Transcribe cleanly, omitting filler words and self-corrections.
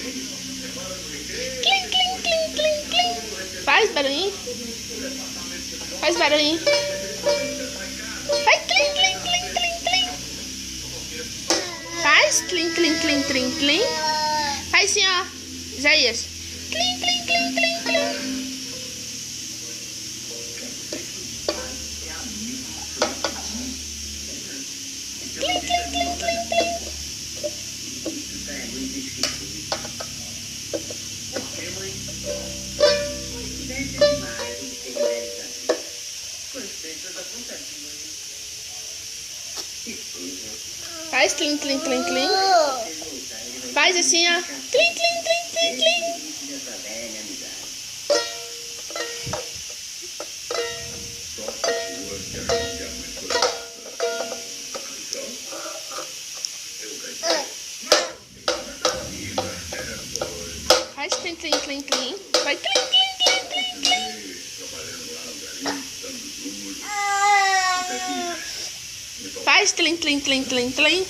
Clim, clim, clim, clim, clim. Faz barulhinho. Faz barulhinho. Faz clim, clim, clim, clim, clim. Faz clim, clim, clim, clim, clim. Faz assim, ó. Isaías. Clim, clim, clim, clim, clim. Clim, clim, clim, clim, clim. Faz clim, clim, clim, clim. Faz assim, ó. Clim, clim, clim, clim, clim. Faz clim, clim, clim, clim. Vai clim, clim, clim, clim, clim. Faz clim, clim, clim, clim, clim.